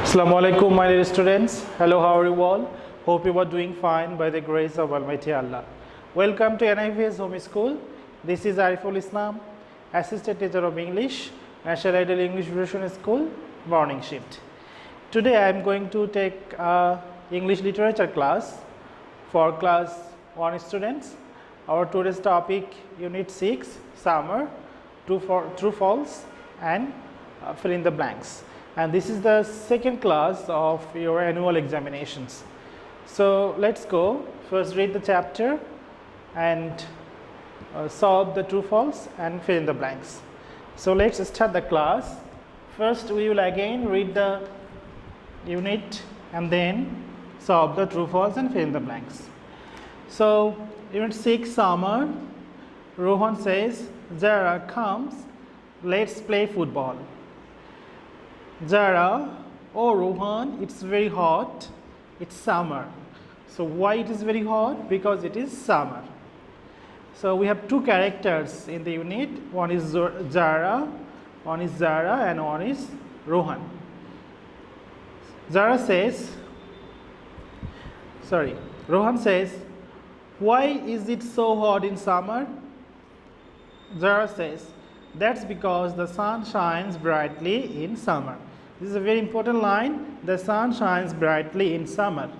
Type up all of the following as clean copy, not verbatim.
Assalamu alaikum, my dear students. Hello, how are you all? Hope you are doing fine by the grace of Almighty Allah. Welcome to NIVS Home School. This is Ariful Islam, Assistant Teacher of English, National Ideal English Version School, morning shift. Today I am going to take English literature class for class 1 students. Our today's topic Unit 6, Summer, True False and fill in the blanks. And this is the second class of your annual examinations. So let's go. First read the chapter and solve the true false and fill in the blanks. So let's start the class. First we will again read the unit and then solve the true false and fill in the blanks. So Unit 6, Summer. Rohan says, Zara comes, let's play football. Zara, oh Rohan, it's very hot, it's summer. So why it is very hot? Because it is summer. So we have two characters in the unit. One is Zara, and one is Rohan. Rohan says, why is it so hot in summer? Zara says, that's because the sun shines brightly in summer. This is a very important line. The sun shines brightly in summer.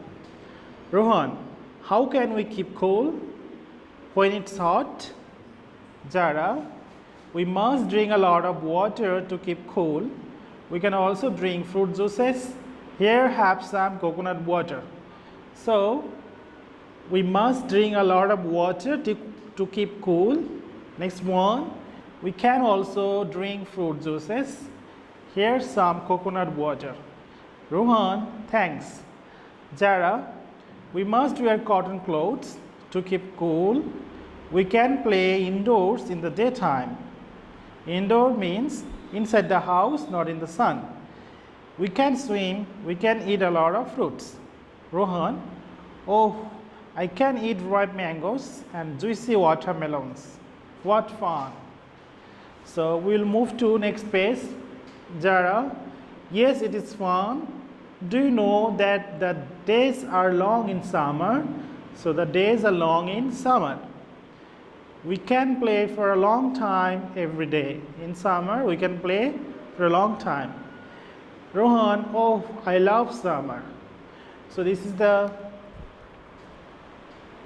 Rohan, how can we keep cool when it's hot? Zara, we must drink a lot of water to keep cool. We can also drink fruit juices. Here, have some coconut water. So, we must drink a lot of water to keep cool. Next one, we can also drink fruit juices. Here's some coconut water. Rohan, thanks. Zara, we must wear cotton clothes to keep cool. We can play indoors in the daytime. Indoor means inside the house, not in the sun. We can swim. We can eat a lot of fruits. Rohan, oh, I can eat ripe mangoes and juicy watermelons. What fun! So we will move to next page. Zara, yes, it is fun. Do you know that the days are long in summer? So the days are long in summer. We can play for a long time every day. In summer, we can play for a long time. Rohan, oh, I love summer. So this is the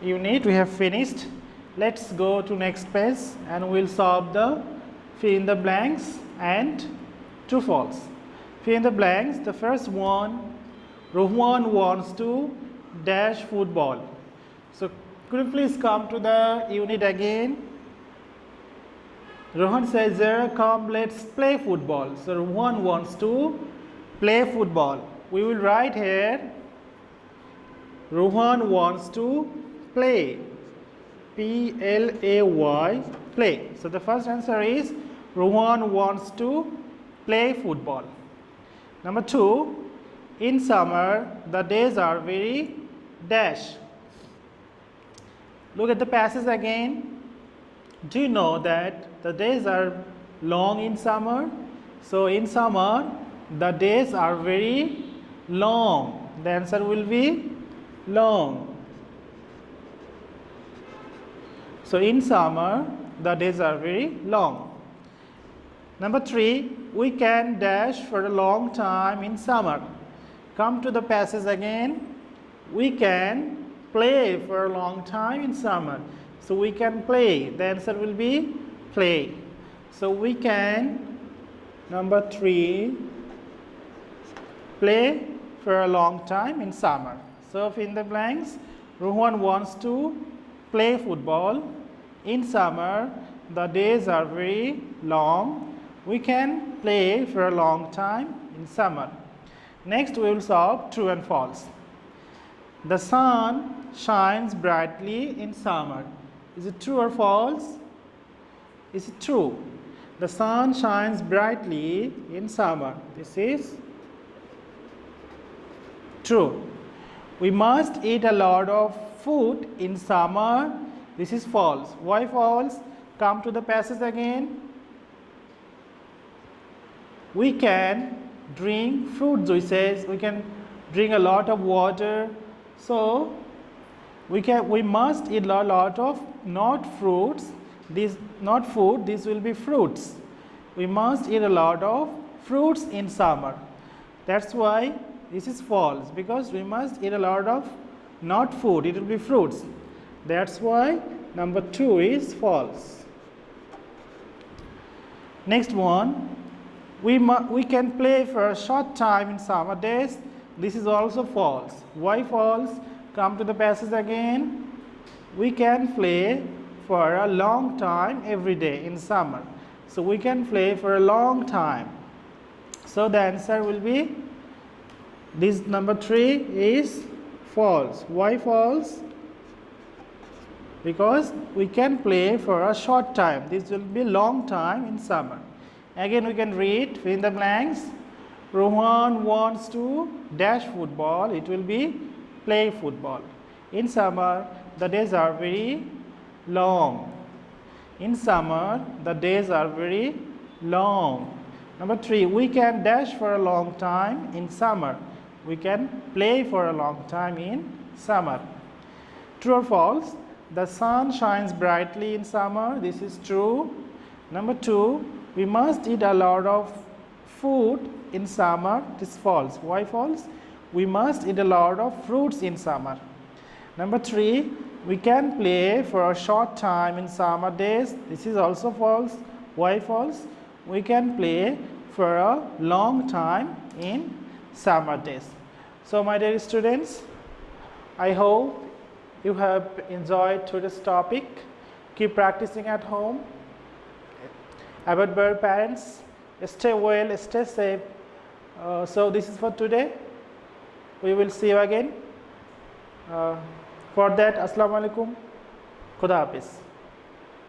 unit we have finished. Let's go to next page and we'll solve the fill in the blanks and true false. Fill in the blanks. The first one, Rohan wants to dash football. So could you please come to the unit again? Rohan says, Zara, come, let's play football. So Rohan wants to play football. We will write here, Rohan wants to play. P-L-A-Y, play. So the first answer is Rohan wants to play football. Number 2, in summer the days are very dash. Look at the passage again. Do you know that the days are long in summer? So in summer the days are very long. The answer will be long. So in summer the days are very long. Number 3, we can dash for a long time in summer. Come to the passage again. We can play for a long time in summer. So we can play. The answer will be play. So we can, number 3, play for a long time in summer. So fill in the blanks. Rohan wants to play football. In summer, the days are very long. We can play for a long time in summer. Next, we will solve true and false. The sun shines brightly in summer. Is it true or false? Is it true? The sun shines brightly in summer. This is true. We must eat a lot of food in summer. This is false. Why false? Come to the passage again. We can drink fruit juices, we can drink a lot of water. So we must eat a lot of not fruits, these not food, these will be fruits. We must eat a lot of fruits in summer. That's why this is false, because we must eat a lot of not food, it will be fruits. That's why number 2 is false. Next one, we can play for a short time in summer days. This is also false. Why false? Come to the passage again. We can play for a long time every day in summer. So we can play for a long time. So the answer will be this number 3 is false. Why false? Because we can play for a short time. This will be long time in summer. Again we can read fill in the blanks. Rohan wants to dash football. It will be play football. In summer the days are very long. In summer the days are very long. Number 3, we can dash for a long time in summer. We can play for a long time in summer. True or false? The sun shines brightly in summer. This is true. Number 2, we must eat a lot of food in summer. This is false. Why false? We must eat a lot of fruits in summer. Number 3, we can play for a short time in summer days. This is also false. Why false? We can play for a long time in summer days. So my dear students, I hope you have enjoyed today's topic. Keep practicing at home. About bird parents, stay well, stay safe. So this is for today. We will see you again. For that, Assalamu alaikum. Khuda Hafiz.